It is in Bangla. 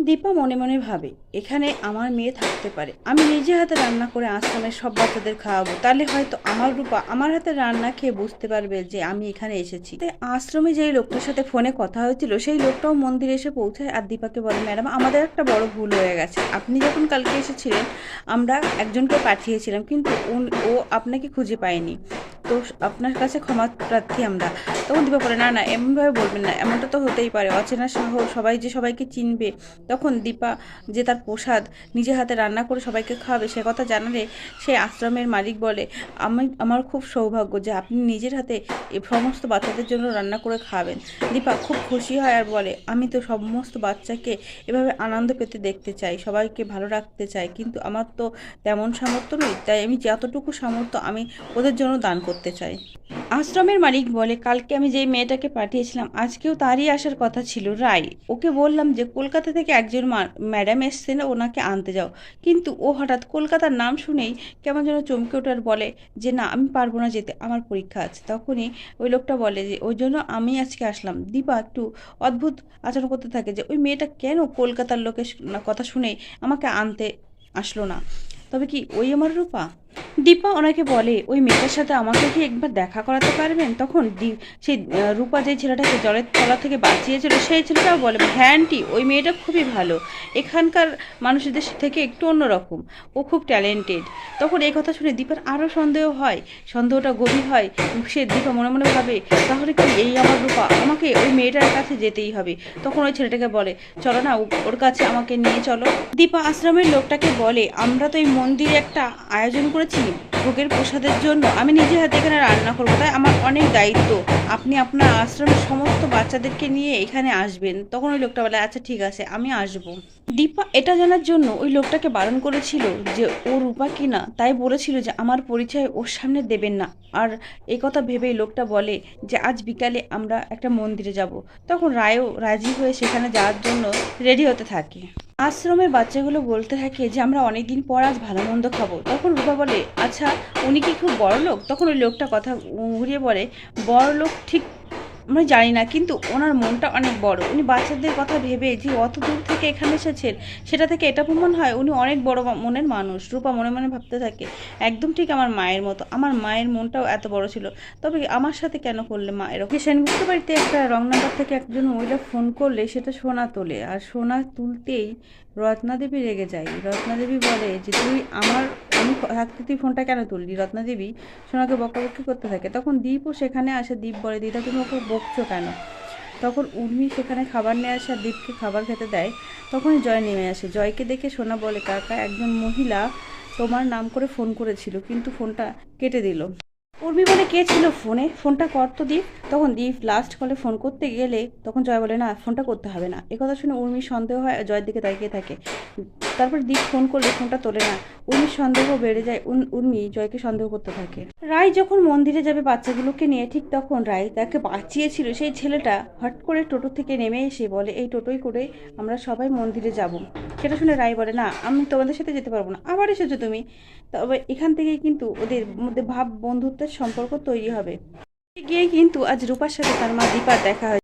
দীপা মনে মনে ভাবে, এখানে আমার মেয়ে থাকতে পারে, আমি নিজে হাতে রান্না করে আশ্রমের সব বাচ্চাদের খাওয়াবো, তাহলে হয়তো আমার রূপা আমার হাতে রান্না খেয়ে বুঝতে পারবে যে আমি এখানে এসেছি। তাই আশ্রমে যেই লোকটার সাথে ফোনে কথা হয়েছিল সেই লোকটাও মন্দিরে এসে পৌঁছায় আর দীপাকে বলে, ম্যাডাম আমাদের একটা বড় ভুল হয়ে গেছে, আপনি যখন কালকে এসেছিলেন আমরা একজনকে পাঠিয়েছিলাম কিন্তু ও আপনাকে খুঁজে পায়নি, তো আপনার কাছে ক্ষমা প্রার্থী আমরা। তখন দীপা বলে, না না এমনভাবে বলবেন না, এমনটা তো হতেই পারে, অচেনা শহর, সবাই যে সবাইকে চিনবে। তখন দীপা যে তার প্রসাদ নিজে হাতে রান্না করে সবাইকে খাওয়াবে সে কথা জানালে সেই আশ্রমের মালিক বলে, আমার খুব সৌভাগ্য যে আপনি নিজের হাতে এই সমস্ত বাচ্চাদের জন্য রান্না করে খাওয়াবেন। দীপা খুব খুশি হয় আর বলে, আমি তো সমস্ত বাচ্চাকে এভাবে আনন্দ পেতে দেখতে চাই, সবাইকে ভালো রাখতে চাই, কিন্তু আমার তো তেমন সামর্থ্য নেই, তাই আমি যতটুকু সামর্থ্য আমি ওদের জন্য দান করতে চাই। আশ্রমের মালিক বলে, কালকে আমি যেই মেয়েটাকে পাঠিয়েছিলাম আজকেও তারই আসার কথা ছিল, রায়, ওকে বললাম যে কলকাতা থেকে একজন ম্যাডাম এসছেন ওনাকে আনতে যাও, কিন্তু ও হঠাৎ কলকাতার নাম শুনেই কেমন যেন চমকে ওঠার বলে যে না আমি পারবো না যেতে, আমার পরীক্ষা আছে। তখনই ওই লোকটা বলে যে ওই জন্য আমি আজকে আসলাম। দীপা একটু অদ্ভুত আচরণ করতে থাকে যে ওই মেয়েটা কেন কলকাতার লোকের কথা শুনেই আমাকে আনতে আসলো না, তবে কি ওই আমার রূপা? দীপা ওনাকে বলে, ওই মেয়েটার সাথে আমাকে কি একবার দেখা করাতে পারবেন? তখন সেই রূপা যে ছেলেটাকে জলের তলা থেকে বাঁচিয়েছিল সেই ছেলেটাও বলে, হ্যাঁ আন্টি ওই মেয়েটা খুবই ভালো, এখানকার মানুষদের থেকে একটু অন্যরকম, ও খুব ট্যালেন্টেড। তখন এই কথা শুনে দীপার আরও সন্দেহ হয়, সন্দেহটা গভীর হয়। সে দীপা মনে মনে ভাবে, তাহলে কি এই আমার রূপা, আমাকে ওই মেয়েটার কাছে যেতেই হবে। তখন ওই ছেলেটাকে বলে, চলো না ওর কাছে আমাকে নিয়ে চলো। দীপা আশ্রমের লোকটাকে বলে, আমরা তো এই মন্দিরে একটা আয়োজন করেছি ভোগের প্রসাদের জন্য, আমি নিজে হাতে এখানে রান্না করবো, তাই আমার অনেক দায়িত্ব, আপনি আপনার আশ্রমের সমস্ত বাচ্চাদেরকে নিয়ে এখানে আসবেন। তখন ওই লোকটা বলে, আচ্ছা ঠিক আছে আমি আসবো। দীপা এটা জানার জন্য ওই লোকটাকে বারণ করেছিল যে ও রূপা কিনা, তাই বলেছিল যে আমার পরিচয় ওর সামনে দেবেন না। আর এই কথা ভেবেই লোকটা বলে যে আজ বিকালে আমরা একটা মন্দিরে যাব। তখন রায়ও রাজি হয়ে সেখানে যাওয়ার জন্য রেডি হতে থাকে। আশ্রমের বাচ্চাগুলো বলতে থাকে যে আমরা অনেকদিন পর আজ ভালো মন্দ খাবো। তখন রূপা বলে, আচ্ছা উনি কি খুব বড় লোক? তখন ওই লোকটা কথা ঘুরিয়ে বলে, বড় লোক ঠিক আমরা জানি না, কিন্তু ওনার মনটা অনেক বড়, উনি বাচ্চাদের কথা ভেবে যে অত দূর থেকে এখানে এসেছেন সেটা থেকে এটা প্রমাণ হয় উনি অনেক বড় মনের মানুষ। রূপা মনে মনে ভাবতে থাকে, একদম ঠিক আমার মায়ের মতো, আমার মায়ের মনটাও এত বড় ছিল, তবে আমার সাথে কেন করলে মা এরকম। সেনগুপ্ত বাড়িতে একটা রং নাম্বার থেকে একজন মহিলা ফোন করলে সেটা সোনা তোলে, আর সোনা তুলতেই রত্নাদেবী রেগে যায়। রত্নাদেবী বলে যে আমি থাকতে তুই ফোনটা কেন তুললি? রত্নাদেবী সোনাকে বকাবকি করতে থাকে। তখন দীপও সেখানে আসে। দীপ বলে, দিদা তুমি ওকে বকছো কেন? তখন উর্মি সেখানে খাবার নিয়ে আসে আর দীপকে খাবার খেতে দেয়। তখনই জয় নেমে আসে। জয়কে দেখে সোনা বলে, কাকা একজন মহিলা তোমার নাম করে ফোন করেছিল কিন্তু ফোনটা কেটে দিল। উর্মি বলে, কে ছিল ফোনে? ফোনটা কর তো দীপ। তখন দীপ লাস্ট কলে ফোন করতে গেলে তখন জয় বলে, না ফোনটা করতে হবে না। একথা শুনে উর্মির সন্দেহ হয় জয়ের দিকে তাকিয়ে থাকে। তারপর দীপ ফোন করলে ফোনটা তোলে না। উর্মির সন্দেহ বেড়ে যায়। উর্মি জয়কে সন্দেহ করতে থাকে। রায় যখন মন্দিরে যাবে বাচ্চাগুলোকে নিয়ে, ঠিক তখন রায় তাকে বাঁচিয়েছিল সেই ছেলেটা হট করে টোটো থেকে নেমে এসে বলে, এই টোটোই করে আমরা সবাই মন্দিরে যাব। সেটা শুনে রায় বলে, না আমি তোমাদের সাথে যেতে পারবো না, আবার এসেছো তুমি। তবে এখান থেকেই কিন্তু ওদের মধ্যে ভাব বন্ধুত্বের সম্পর্ক তৈরি হবে। গিয়ে কিন্তু আজ রূপার সাথে তার মা দীপার দেখা হয়।